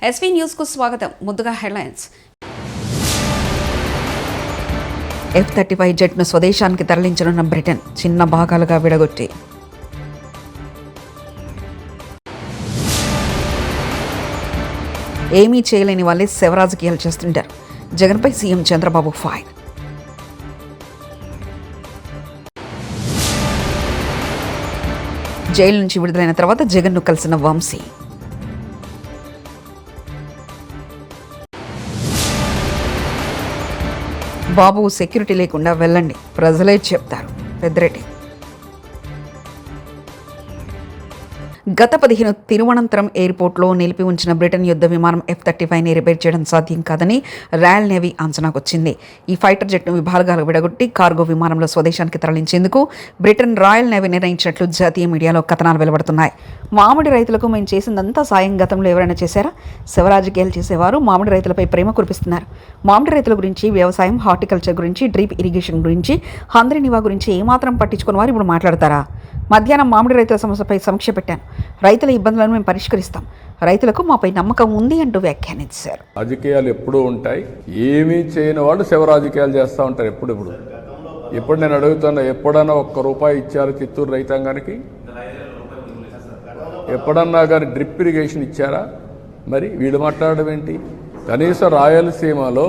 SV న్యూస్కు స్వాగతం. ముందుగా హెడ్లైన్స్. F-35 జెట్ను స్వదేశానికి తరలించనున్న బ్రిటన్ చిన్న భాగాలుగా విడగొట్టి. ఏమీ చేయలేని వాళ్ళే శవరాజకీయాలు చేస్తుంటారు. జగన్పై సీఎం చంద్రబాబు ఫైర్. జైలు నుంచి విడుదలైన తర్వాత జగన్ను కలిసిన వంశీ. బాబు సెక్యూరిటీ లేకుండా వెళ్ళండి, ప్రజలే చెప్తారు పెద్దిరెడ్డి. గత 15 తిరువనంతపురం ఎయిర్పోర్ట్లో నిలిపి ఉంచిన బ్రిటన్ యుద్ధ విమానం F-35ని రిపేర్ చేయడం సాధ్యం కాదని రాయల్ నేవీ అంచనాకొచ్చింది. ఈ ఫైటర్ జెట్ను విభాగాలకు విడగొట్టి కార్గో విమానంలో స్వదేశానికి తరలించేందుకు బ్రిటన్ రాయల్ నేవీ నిర్ణయించినట్లు జాతీయ మీడియాలో కథనాలు వెలువడుతున్నాయి. మామిడి రైతులకు మేము చేసిందంతా సాయం గతంలో ఎవరైనా చేశారా? శివరాజకీయాలు చేసేవారు మామిడి రైతులపై ప్రేమ కురిపిస్తున్నారు. మామిడి రైతుల గురించి, వ్యవసాయం, హార్టికల్చర్ గురించి, డ్రిప్ ఇరిగేషన్ గురించి, హంద్రినివా గురించి ఏమాత్రం పట్టించుకుని వారు ఇప్పుడు మాట్లాడతారా? మధ్యాహ్నం మామిడి రైతుల సమస్యపై సమీక్ష పెట్టాను. రైతుల ఇబ్బందులను మేము పరిష్కరిస్తాం. రైతులకు మాపై నమ్మకం ఉంది అంటూ వ్యాఖ్యానించారు. రాజకీయాలు ఎప్పుడూ ఉంటాయి. ఏమీ చేయని వాళ్ళు శివ రాజకీయాలు చేస్తూ ఉంటారు. ఇప్పుడు నేను అడుగుతున్నా, ఎప్పుడన్నా ₹1 ఇచ్చారు చిత్తూరు రైతాంగానికి? ఎప్పుడన్నా కానీ డ్రిప్ ఇరిగేషన్ ఇచ్చారా? మరి వీళ్ళు మాట్లాడడం ఏంటి? కనీసం రాయలసీమలో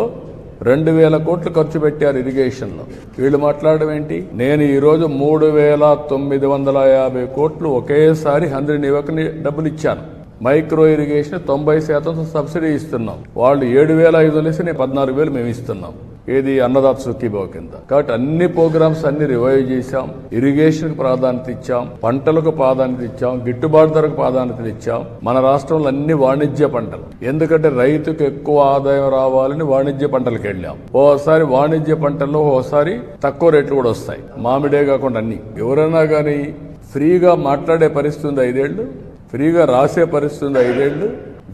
2,000 కోట్లు ఖర్చు పెట్టారు ఇరిగేషన్లో. వీళ్ళు మాట్లాడడం ఏంటి? నేను ఈరోజు 3,950 కోట్లు ఒకేసారి హంద్రినివాకి డబ్బులు ఇచ్చాను. మైక్రో ఇరిగేషన్ 90% సబ్సిడీ ఇస్తున్నాం. వాళ్ళు 7,500 ఇస్తే నేను 14,000 మేము ఇస్తున్నాం. ఏది అన్నదాత సుఖీభావ కింద. కాబట్టి అన్ని ప్రోగ్రామ్స్ అన్ని రివైవ్ చేశాం. ఇరిగేషన్కి ప్రాధాన్యత ఇచ్చాం, పంటలకు ప్రాధాన్యత ఇచ్చాం, గిట్టుబాటు ధరకు ప్రాధాన్యత ఇచ్చాం. మన రాష్ట్రంలో అన్ని వాణిజ్య పంటలు, ఎందుకంటే రైతుకు ఎక్కువ ఆదాయం రావాలని వాణిజ్య పంటలకు వెళ్ళాం. ఓసారి వాణిజ్య పంటల్లో ఓసారి తక్కువ రేట్లు కూడా వస్తాయి. మామిడే కాకుండా అన్ని. ఎవరైనా కానీ ఫ్రీగా మాట్లాడే పరిస్థితి ఉంది 5 ఏళ్లు, ఫ్రీగా రాసే పరిస్థితి ఉంది 5 ఏళ్లు.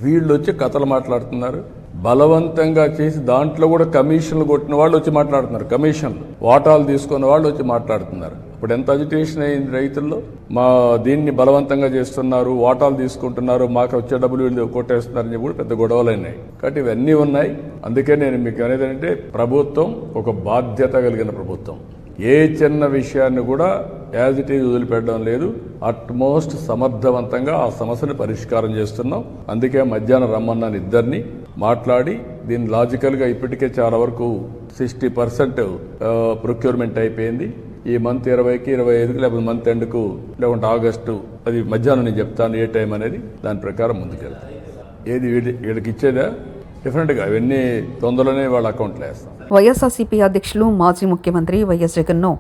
వీళ్ళు వచ్చి కథలు మాట్లాడుతున్నారు. బలవంతంగా చేసి దాంట్లో కూడా కమిషన్లు కొట్టిన వాళ్ళు వచ్చి మాట్లాడుతున్నారు. కమిషన్లు వాటాలు తీసుకున్న వాళ్ళు వచ్చి మాట్లాడుతున్నారు. ఇప్పుడు ఎంత అజిటేషన్ అయింది రైతుల్లో. మా దీన్ని బలవంతంగా చేస్తున్నారు, వాటాలు తీసుకుంటున్నారు, మాకు వచ్చే డబ్బులు వీళ్ళు కొట్టేస్తున్నారని చెప్పి పెద్ద గొడవలు అయినాయి. కాబట్టి ఇవన్నీ ఉన్నాయి. అందుకే నేను మీకు అనేది ఏంటంటే, ప్రభుత్వం ఒక బాధ్యత కలిగిన ప్రభుత్వం. ఏ చిన్న విషయాన్ని కూడా యాజ్ ఇట్ ఈజ్ వదిలిపెట్టడం లేదు. అట్మోస్ట్ సమర్థవంతంగా ఆ సమస్యను పరిష్కారం చేస్తున్నాం. అందుకే మధ్యాహ్నం రమ్మన్నాను ఇద్దరిని మాట్లాడి, దీన్ని లాజికల్గా ఇప్పటికే చాలా వరకు 60% ప్రొక్యూర్మెంట్ అయిపోయింది. ఈ మంత్ 20కి 25కి లేకపోతే మంత్ ఎండ్కు లేకుంటే ఆగస్టు, అది మధ్యాహ్నం నేను చెప్తాను ఏ టైం అనేది. దాని ప్రకారం ముందుకెళ్తాను. ఏది వీళ్ళకి ఇచ్చేదా డిఫరెంట్గా ఇవన్నీ తొందరలోనే వాళ్ళ అకౌంట్లో వేస్తాం. వైఎస్ఆర్సీపీ అధ్యక్షులు మాజీ ముఖ్యమంత్రి వైఎస్ జగన్ను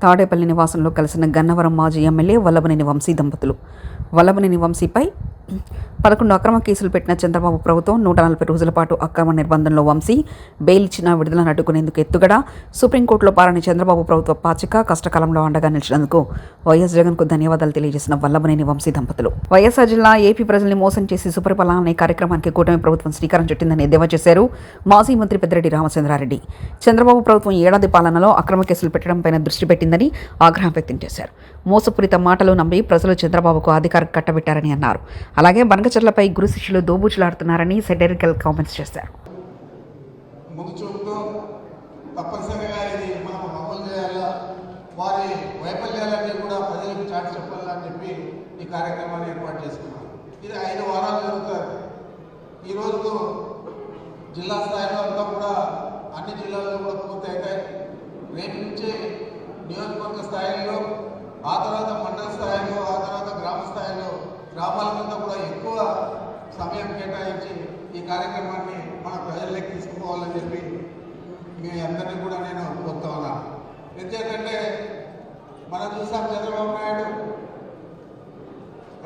తాడేపల్లి నివాసంలో కలిసిన గన్నవరం మాజీ ఎమ్మెల్యే వల్లభనేని వంశీ దంపతులు. వల్లభనేని వంశీపై 11 అక్రమ కేసులు పెట్టిన చంద్రబాబు ప్రభుత్వం 140 రోజుల పాటు అక్రమ నిర్బంధంలో వంశీ బెయిల్ ఇచ్చిన విడుదలను అడ్డుకునేందుకు ఎత్తుగడ, సుప్రీంకోర్టులో పారని చంద్రబాబు ప్రభుత్వ పాచిక, కష్టకాలంలో అండగా నిలిచినందుకు వైఎస్ జగన్కు ధన్యవాదాలు తెలియజేసిన వల్లభనేని వంశీ దంపతులు. వైఎస్ఆర్ జిల్లా ఏపీ ప్రజల్ని మోసం చేసి సుపరిపాలన అనే కార్యక్రమానికి కూటమి ప్రభుత్వం శ్రీకారం చుట్టిందని ఎద్దేవా చేశారు మాజీ మంత్రి పెద్దిరెడ్డి రామచంద్రారెడ్డి. చంద్రబాబు ప్రభుత్వం ఏడాది పాలనలో అక్రమ కేసులు పెట్టడంపై దృష్టి పెట్టిందని ఆగ్రహం వ్యక్తం చేశారు. మోసపూరిత మాటలు నమ్మి ప్రజలు చంద్రబాబుకు అధికారం కట్టబెట్టారని అన్నారు. అలాగే బనకచర్లపై గురు శిష్యులు దోబూచులాడుతున్నారని సెటరికల్ కామెంట్స్ చేశారు. ముందు చూపుతూ తప్పనిసరిగా ఇది మనం అమలు చేయాలా, వారి వైఫల్యాలన్నీ కూడా ప్రజలకు చాటి చెప్పాలని చెప్పి ఈ కార్యక్రమాన్ని ఏర్పాటు చేసుకున్నాం. ఇది 5 వారాలు జరుగుతుంది. ఈ రోజుకు జిల్లా స్థాయిలో అంతా కూడా అన్ని జిల్లాల్లో కూడా పూర్తి అవుతాయి. రేపు నుంచి నియోజకవర్గ స్థాయిలో, ఆ తర్వాత మండల స్థాయిలో, ఆ తర్వాత గ్రామ స్థాయిలో, గ్రామాల మీద కూడా ఎక్కువ సమయం కేటాయించి ఈ కార్యక్రమాన్ని మన ప్రజల్లోకి తీసుకుపోవాలని చెప్పి మీ అందరినీ కూడా నేను కోరుతా ఉన్నాను. ఎందుకంటే మనం చూసాం, చంద్రబాబు నాయుడు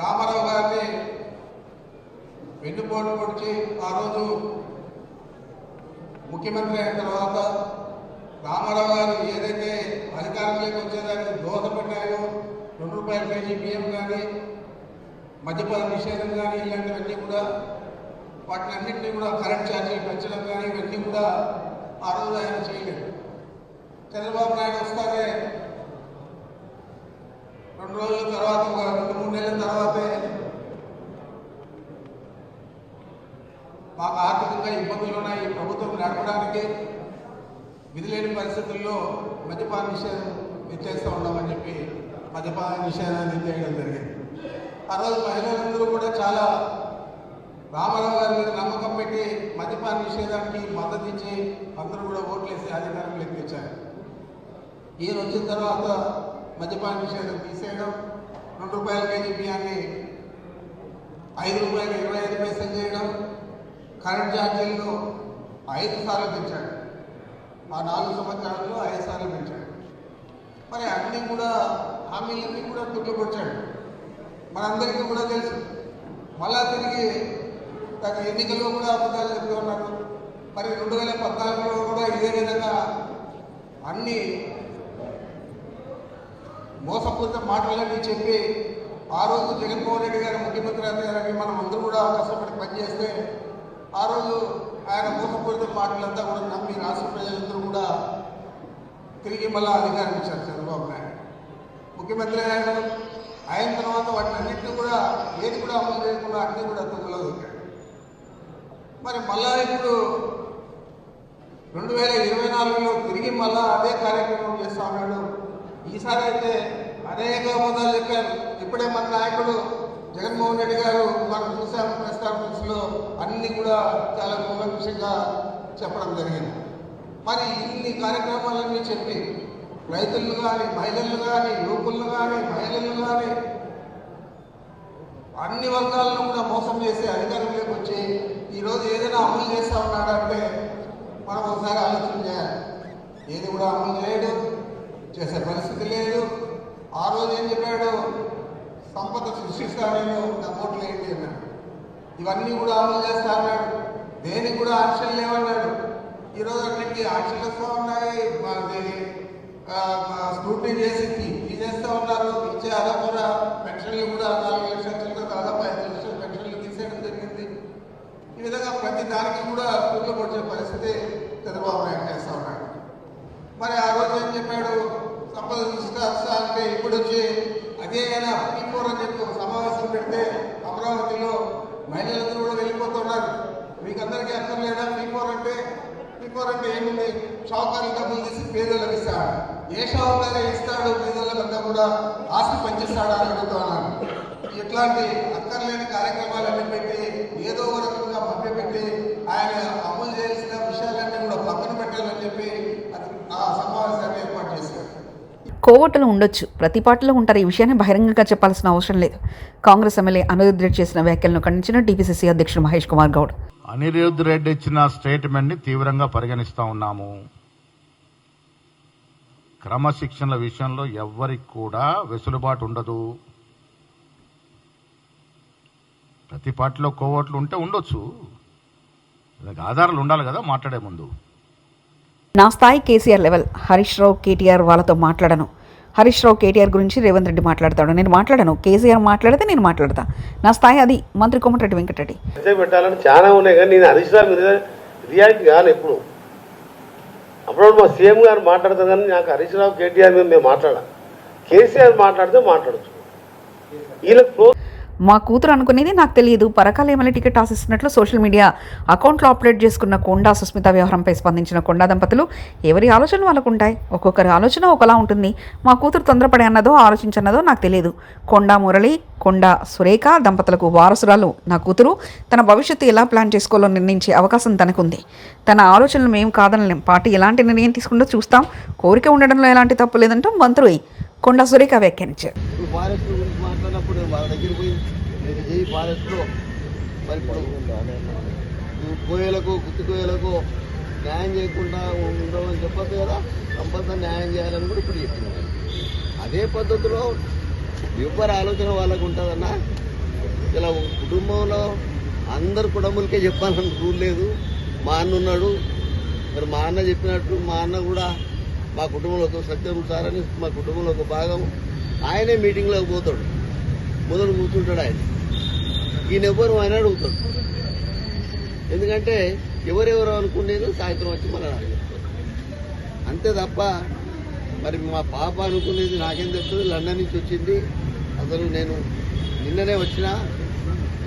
రామారావు గారిని వెన్నుపోటు పొడిచి ఆ రోజు ముఖ్యమంత్రి అయిన తర్వాత రామారావు గారు ఏదైతే అధికారంలోకి వచ్చేదానికి దోహదపడ్డాయో, ₹2 కేజీ బియ్యం కానీ, మద్యపాన నిషేధం కానీ, ఇలాంటివన్నీ కూడా వాటిని అన్నింటినీ కూడా కరెంట్ ఛార్జీలు పెంచడం కానీ ఇవన్నీ కూడా ఆ రోజు ఆయన చేయలేదు. చంద్రబాబు నాయుడు వస్తారే 2 రోజుల తర్వాత, ఒక 2-3 నెలల తర్వాతే మాకు ఆర్థికంగా ఇబ్బందులు ఉన్నాయి, ఈ ప్రభుత్వం నడపడానికి విధిలేని పరిస్థితుల్లో మద్యపాన నిషేధం ఎత్తేస్తూ ఉన్నామని చెప్పి మద్యపాన నిషేధాన్ని ఎత్తేయడం జరిగింది. ఆ రోజు మహిళలందరూ కూడా చాలా రామారావు గారి మీద నమ్మకం పెట్టి మద్యపాన నిషేధానికి మద్దతు ఇచ్చి అందరూ కూడా ఓట్లేసి అధికారంలో ఎక్కించారు. ఈయన వచ్చిన తర్వాత మద్యపాన నిషేధం తీసేయడం, ₹2 కేజీ బియ్యాన్ని ₹5.25 చేయడం, కరెంట్ ఛార్జీలను 5 సార్లు పెంచాడు. ఆ 4 సంవత్సరాల్లో 5 సార్లు పెంచాడు. మరి అన్నీ కూడా హామీలన్నీ కూడా తుట్టుకొచ్చాడు. మనందరికీ కూడా తెలుసు. మళ్ళా తిరిగి తన ఎన్నికల్లో కూడా అబద్ధాలు చెప్తూ ఉన్నారు. మరి 2014లో కూడా ఇదే విధంగా అన్ని మోసపూరిత మాటలన్నీ చెప్పి ఆ రోజు జగన్మోహన్ రెడ్డి గారు ముఖ్యమంత్రి అయ్యారని మనం అందరూ కూడా కష్టపడి పనిచేస్తే ఆ రోజు ఆయన మోసపూరిత మాటలంతా కూడా నమ్మి రాష్ట్ర ప్రజలందరూ కూడా తిరిగి మళ్ళీ అధికారం ఇచ్చారు చంద్రబాబు నాయుడు. ముఖ్యమంత్రి అయిన తర్వాత వాటిని అన్నింటినీ కూడా ఏది కూడా అమలు చేయకుండా అన్నీ కూడా తొమ్మిదిలో దొరికాడు. మరి మళ్ళా ఇప్పుడు 2024లో తిరిగి మళ్ళా అదే కార్యక్రమం చేస్తా ఉన్నాడు. ఈసారి అయితే అనేక అబద్ధాలు చెప్పారు. ఇప్పుడే మన నాయకుడు జగన్మోహన్ రెడ్డి గారు మనం చూసాము ప్రెస్ కాన్ఫరెన్స్లో అన్నీ కూడా చాలా కూలంకషంగా చెప్పడం జరిగింది. మరి ఇన్ని కార్యక్రమాలన్నీ చెప్పి రైతులను కానీ, మహిళలను కానీ, యువకులను కానీ, మహిళలను కానీ అన్ని వర్గాలను కూడా మోసం చేసి అధికారంలోకి వచ్చి ఈరోజు ఏదైనా అమలు చేస్తూ ఉన్నాడంటే మనం ఒకసారి ఆలోచన చేయాలి. ఏది కూడా అమలు చేయడు, చేసే పరిస్థితి లేదు. ఆ రోజు ఏం చెప్పాడు, సంపద సృష్టిస్తానని నా ఓట్లు ఏంటి అన్నాడు. ఇవన్నీ కూడా అమలు చేస్తా అన్నాడు. దేనికి కూడా ఆంక్షలు లేవన్నాడు. ఈరోజు అన్నింటికీ ఆంక్షలు వస్తూ ఉన్నాయి. స్క్రూటినీ చేసి తీసేస్తూ ఉన్నారు. ఇచ్చే అదొక పెన్షన్లు కూడా 4 లక్షల చిల్లర దాదాపు 5 లక్షల పెన్షన్లు తీసేయడం జరిగింది. ఈ విధంగా ప్రతి దానికి కూడా కూర్లు పొడిచే పరిస్థితి చంద్రబాబు నాయుడు చేస్తూ ఉన్నాడు. మరి ఆ రోజు ఏం చెప్పాడు, సంపద తీసుకొస్తా అంటే ఇప్పుడు వచ్చి అదే అయినా P4 అని చెప్పి ఒక సమావేశం పెడితే అమరావతిలో మహిళలందరూ కూడా వెళ్ళిపోతున్నారు. మీకు అందరికీ అక్కర్లేదా P4 అంటే? P4 అంటే ఏముంది, షావుకారులు డబ్బులు తీసి పేదలకు ఇస్తాడు. ఏ షావుకారే ఇస్తాడు పేదలంతా కూడా ఆస్తి పంచిస్తాడా అని అడుగుతున్నాను. ఇట్లాంటి అక్కర్లేని కార్యక్రమాలన్నీ పెట్టి ఏదో ఒక రకంగా మభ్యపెట్టి ఆయన అమలు చేయాల్సిన విషయాలన్నీ కూడా పక్కన పెట్టాలని చెప్పి ఆ సమావేశాన్ని ఏర్పాటు చేశారు. కోవటలు ఉండొచ్చు, ప్రతి పార్టీలో ఉంటారు. ఈ విషయాన్ని బహిరంగంగా చెప్పాల్సిన అవసరం లేదు. కాంగ్రెస్ ఎమ్మెల్యే అనిరుద్ రెడ్డి చేసిన వ్యాఖ్యలను ఖండించిన టీపీసీసీ అధ్యక్షుడు మహేష్ కుమార్ గౌడ్. అనిరుద్ రెడ్డి ఇచ్చిన స్టేట్మెంట్ ని తీవ్రంగా పరిగణిస్తా ఉన్నాము. క్రమశిక్షణల విషయంలో ఎవ్వరికి కూడా వెసులుబాటు ఉండదు. ప్రతి పార్టీలో కోవట్లు ఉంటే ఉండొచ్చు, దానికి ఆధారాలు ఉండాలి కదా మాట్లాడే ముందు. నా స్థాయి కేసీఆర్ లెవెల్. హరీష్ రావు కేటీఆర్ వాళ్ళతో మాట్లాడను. హరీష్ రావు కేటీఆర్ గురించి రేవంత్ రెడ్డి మాట్లాడతాడు, నేను మాట్లాడను. కేసీఆర్ మాట్లాడితే నేను మాట్లాడతా. నా స్థాయి అది. మంత్రి కోమటిరెడ్డి వెంకటరెడ్డి పెట్టాలని చాలా ఉన్నాయి, కానీ నేను హరీష్ రావు మీద రియాక్ట్ కాను ఎప్పుడు. అప్పుడప్పుడు మా సీఎం గారు మాట్లాడతారు, కానీ నాకు హరీష్ రావు కేటీఆర్ మీద మేము మాట్లాడాలి. కేసీఆర్ మాట్లాడితే మాట్లాడచ్చు. వీళ్ళకి మా కూతురు అనుకునేది నాకు తెలియదు. పరకాల ఎమ్మెల్యే టికెట్ ఆశిస్తున్నట్లు సోషల్ మీడియా అకౌంట్లో అప్డేట్ చేసుకున్న కొండా సుస్మిత వ్యవహారంపై స్పందించిన కొండా దంపతులు, ఎవరి ఆలోచనలు వాళ్ళకు ఉంటాయి. ఒక్కొక్కరి ఆలోచన ఒకలా ఉంటుంది. మా కూతురు తొందరపడి అన్నదో ఆలోచించన్నదో నాకు తెలియదు. కొండా మురళి, కొండా సురేఖ దంపతులకు వారసురాలు నా కూతురు. తన భవిష్యత్తు ఎలా ప్లాన్ చేసుకోవాలో నిర్ణయించే అవకాశం తనకుంది. తన ఆలోచనలు మేము కాదనలేం. పార్టీ ఎలాంటి నిర్ణయం తీసుకుంటూ చూస్తాం. కోరిక ఉండడంలో ఎలాంటి తప్పు లేదంటూ మంత్రి కొండా సురేఖ వ్యాఖ్యానించారు. ఫారెస్ట్ గురించి మాట్లాడినప్పుడు వాళ్ళ దగ్గర పోయి నేను చేయి ఫారెస్ట్లో మరి కోయలకు గుత్తి కోయలకు న్యాయం చేయకుండా ఉండమని చెప్పొద్దు కదా, కంపల్సరీ న్యాయం చేయాలని కూడా ఇప్పుడు చెప్తున్నారు. అదే పద్ధతిలో ఎవరి ఆలోచన వాళ్ళకు ఉంటుందన్నా. ఇలా కుటుంబంలో అందరు కుటుంబాలకే చెప్పాలని రూల్ లేదు. మా అన్న ఉన్నాడు, మరి మా అన్న చెప్పినట్టు మా అన్న కూడా మా కుటుంబంలో ఒక సత్యం సార్ అని మా కుటుంబంలో ఒక భాగం. ఆయనే మీటింగ్లోకి పోతాడు, మొదలు కూర్చుంటాడు ఆయన. ఈయనెవ్వరు ఆయన అడుగుతాడు. ఎందుకంటే ఎవరెవరు అనుకునేది సాయంత్రం వచ్చి మన చెప్తారు అంతే తప్ప. మరి మా పాప అనుకునేది నాకేం తెలుస్తుంది. లండన్ నుంచి వచ్చింది. అసలు నేను నిన్ననే వచ్చినా,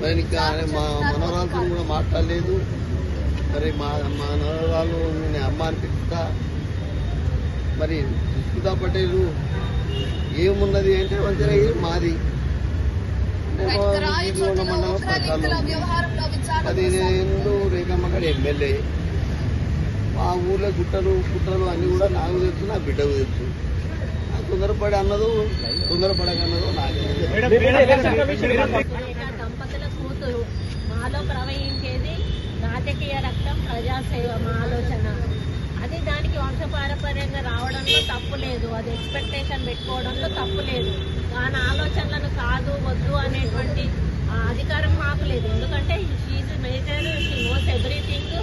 మరి ఇంకా మా మనవరాలతో కూడా మాట్లాడలేదు. మరి మా మనవరాలు నేను అమ్మ అనిపిస్తా. మరి సుస్మితా పటేల్ ఏమున్నది అంటే వంచనగిరి మాది, మండలం పథకాలు 15 రేఖమ్మ గారి ఎమ్మెల్యే. మా ఊర్లో గుట్టలు అన్నీ కూడా నాకు తెలుసు, నా బిడ్డకు తెలుసు. తొందరపడి అన్నదో తొందరపడకన్నదో నాకే. దంపతుల కూతురు మాలో ప్రవహించేది రాజకీయ రక్తం, ప్రజాసేవ మా ఆలోచన. అది దానికి వంశపారపర్యంగా రావడంలో తప్పు లేదు, అది ఎక్స్పెక్టేషన్ పెట్టుకోవడంలో తప్పు లేదు. దాని ఆలోచనలను కాదు వద్దు అనేటువంటి అధికారం మాకు లేదు. ఎందుకంటే she's major, she knows everything.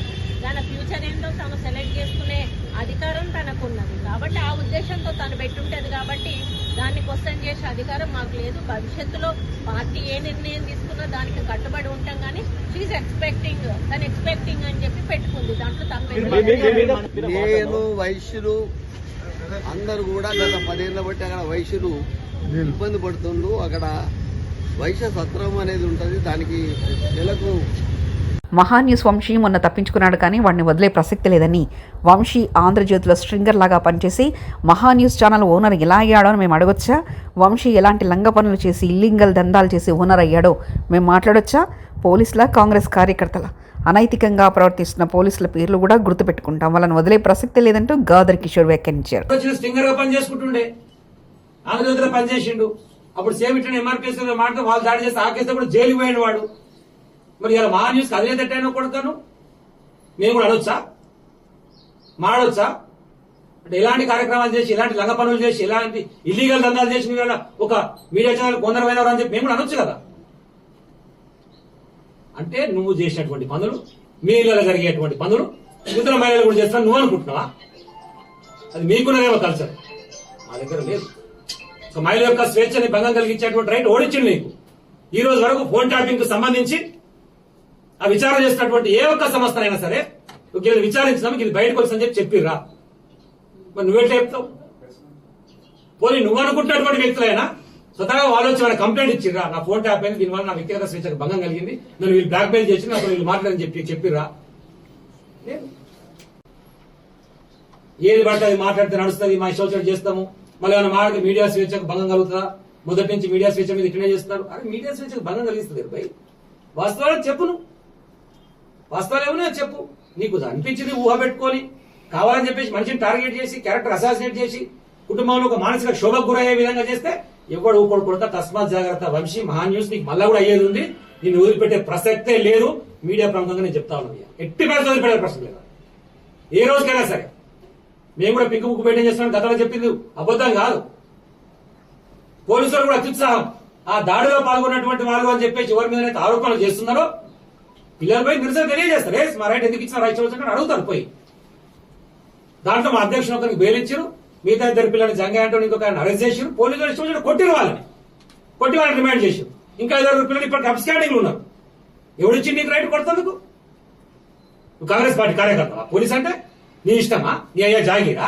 తన ఫ్యూచర్ ఏంటో తను సెలెక్ట్ చేసుకునే అధికారం తనకున్నది. కాబట్టి ఆ ఉద్దేశంతో తను పెట్టుంటది. కాబట్టి దాన్ని క్వశ్చన్ చేసే అధికారం మాకు లేదు. భవిష్యత్తులో పార్టీ ఏ నిర్ణయం తీసుకున్నా దానికి కట్టుబడి ఉంటాం. కానీ షీఈ్ ఎక్స్పెక్టింగ్, తను ఎక్స్పెక్టింగ్ అని చెప్పి పెట్టుకుంది. దాంట్లో తప్పేది. నేను వైశ్యులు అందరూ కూడా గత 10 ఏళ్ళ బట్టి అక్కడ వైశ్యులు ఇబ్బంది పడుతుండ్రు. అక్కడ వైశ్య సత్రం అనేది ఉంటుంది. దానికి నెలకు మహాన్యూస్ వంశీ మొన్న తప్పించుకున్నాడు, కానీ వాడిని వదిలే ప్రసక్తి లేదని వంశీ ఆంధ్రజ్యోతిలో స్ట్రింగర్ లాగా పనిచేసి మహాన్యూస్ ఛానల్ ఓనర్ ఎలా అయ్యాడో అని మేము అడగొచ్చా? వంశీ ఎలాంటి లంగ పనులు చేసి ఇల్లీగల్ దందాలు చేసి ఓనర్ అయ్యాడో మేము మాట్లాడొచ్చా? పోలీసుల, కాంగ్రెస్ కార్యకర్తల అనైతికంగా ప్రవర్తిస్తున్న పోలీసుల పేర్లు కూడా గుర్తుపెట్టుకుంటాం. వాళ్ళని వదిలే ప్రసక్తి లేదంటూ గాదర్ కిషోర్ వ్యాఖ్యానించారు. స్ట్రింగర్ గా పనిచేసుకుంటుండే, ఆంధ్రజ్యోతిలో పనిచేసిండు. అప్పుడు సేమ్ ఇట్లా ఎంఆర్పీఎస్ మాట వాళ్ళు దాడి చేస్తే ఆ కేసు కూడా జైలుకి పోయిన వాడు. మరి ఇలా మా న్యూస్ అదే తట్టైనా కొడతాను మేము కూడా అనొచ్చా, మాడొచ్చా? అంటే ఎలాంటి కార్యక్రమాలు చేసి, ఇలాంటి లంగ పనులు చేసి, ఇలాంటి ఇల్లీగల్ దందాలు చేసి మీరు ఒక మీడియా ఛానల్ కొందరమైనవారు అని చెప్పి మేము కూడా అనొచ్చు కదా. అంటే నువ్వు చేసినటువంటి పనులు, మీ ఇళ్ళలో జరిగేటువంటి పనులు ఇతర మహిళలు కూడా చేస్తాను నువ్వు అనుకుంటున్నావా? అది మీకున్నదేమో కల్చర్, మా దగ్గర లేదు. ఒక మహిళ యొక్క స్వేచ్ఛని భంగం కలిగించేటువంటి రైట్ ఓడించింది నీకు. ఈ రోజు వరకు ఫోన్ ట్యాపింగ్ కు సంబంధించి ఆ విచారణ చేసినటువంటి ఏ ఒక్క సంస్థనైనా సరే విచారించినాము ఇది బయటకు వచ్చి అని చెప్పి చెప్పిర్రా? మరి నువ్వెట్లా చెప్తావు? పోనీ నువ్వు అనుకుంటున్నటువంటి వ్యక్తులైనా స్వతహాగా వాళ్ళు వచ్చి వాళ్ళ కంప్లైంట్ ఇచ్చిర్రా, నా ఫోన్ ట్యాప్ అయింది, దీనివల్ల నా వ్యక్తిగత స్వేచ్ఛకు భంగం కలిగింది, నన్ను వీళ్ళు బ్లాక్ మెయిల్ చేసి నాకు వీళ్ళు మాట్లాడని చెప్పిర్రా? ఏది పడితే అది మాట్లాడితే నడుస్తుంది, మా ఇష్టం చేస్తాము, మళ్ళీ ఏమైనా మాట్లాడితే మీడియా స్వేచ్ఛకు భంగం కలుగుతుందా? మొదటి నుంచి మీడియా స్వేచ్ఛ మీద ఇట్లనే చేస్తున్నారు. అరే మీడియా స్వేచ్ఛకు భంగం కలిగిస్తుంది భయ్. వాస్తవాలు చెప్పు, నువ్వు వాస్తవాలు ఏమన్నా చెప్పు. నీకు అనిపించింది ఊహ పెట్టుకొని కావాలని చెప్పేసి మనిషిని టార్గెట్ చేసి క్యారెక్టర్ అసాసినేట్ చేసి కుటుంబంలో ఒక మానసిక శోభకు గురయ్యే విధంగా చేస్తే ఎవడు ఊపడు కొడతా. తస్మాత్ జాగ్రత్త వంశీ. మహా న్యూస్ నీకు మళ్ళా కూడా అయ్యేది ఉంది. నిన్ను వదిలిపెట్టే ప్రసక్తే లేదు. మీడియా ప్రాంతంగా నేను చెప్తా ఉన్నాను, ఎట్టి పరిస్థితులు వదిలిపెట్టే ప్రశ్న లేదు. ఏ రోజుకైనా సరే మేము కూడా పింక్ బుక్ మెయింటైన్ చేస్తున్నాం. గతంలో చెప్పింది అబద్ధం కాదు. పోలీసులు కూడా అత్యుత్సాహం. ఆ దాడిలో పాల్గొన్నటువంటి వాళ్ళు అని చెప్పేసి ఎవరి మీద ఆరోపణలు చేస్తున్నారో పిల్లలు పోయి నిరసన తెలియజేస్తారు. మా రైట్ ఎందుకు ఇచ్చిన రైట్ చూసిన అడుగుతారు పోయి. దాంట్లో మా అధ్యక్షుడు ఒకరికి బెయిల్ ఇచ్చారు, మిగతా 2 పిల్లల్ని జంగా అంటూ ఇంకొక అరెస్ట్ చేశారు. పోలీసులు ఇష్టం కొట్టిరు, వాళ్ళని రిమాండ్ చేశారు. ఇంకా 5 పిల్లలు ఇప్పటికి అబ్స్కాండింగ్లు ఉన్నారు. ఎవడిచ్చింది నీకు రైట్ కొడుతందుకు? నువ్వు కాంగ్రెస్ పార్టీ కార్యకర్తవా? పోలీస్ అంటే నీ ఇష్టమా? నీ అయ్యా జాగీరా?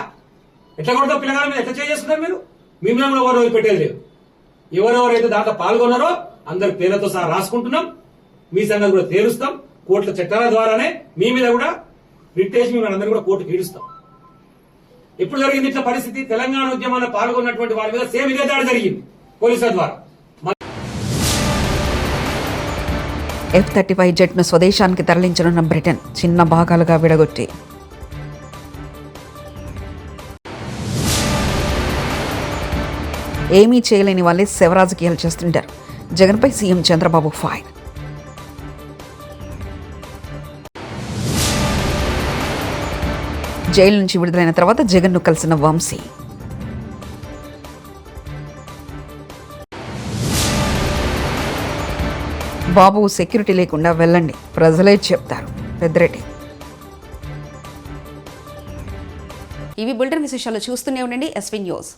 ఎట్లా కొడతావు? పిల్లగాల మీద ఎట్లా చేసుకుంటారు మీరు? మిమ్మల్ని ఎవరు వదిలిపెట్టేది లేదు. ఎవరెవరైతే దాంట్లో పాల్గొన్నారో అందరి పేర్లతో సహా రాసుకుంటున్నాం. మీ సంగతి కూడా తేలుస్తాం. కోర్టుల చట్టాల ద్వారానే మీ మీద కూడా రిట్టేసి మిమ్మల్ని అందరూ కూడా కోర్టుకు ఈడుస్తాం. ఎప్పుడు జరిగింది ఇట్లా పరిస్థితి? తెలంగాణ ఉద్యమంలో పాల్గొన్నటువంటి వారి మీద సేమ్ ఇదే దాడి జరిగింది పోలీసుల ద్వారా. F-35 జెట్ను స్వదేశానికి తరలించనున్న బ్రిటన్ చిన్న భాగాలుగా విడగొట్టి ఏమీ చేయలేని వాళ్ళే శవరాజకీయాలు చేస్తుంటారు. జగన్పై సీఎం చంద్రబాబు ఫైర్. జైలు నుంచి విడుదలైన తర్వాత జగన్ను కలిసిన వంశీ. బాబు సెక్యూరిటీ లేకుండా వెళ్ళండి, ప్రజలే చెప్తారు పెద్దిరెడ్డి. ఇవి బులెటిన్ విశేషాలు. చూస్తూనే ఉండండి ఎస్వీ న్యూస్.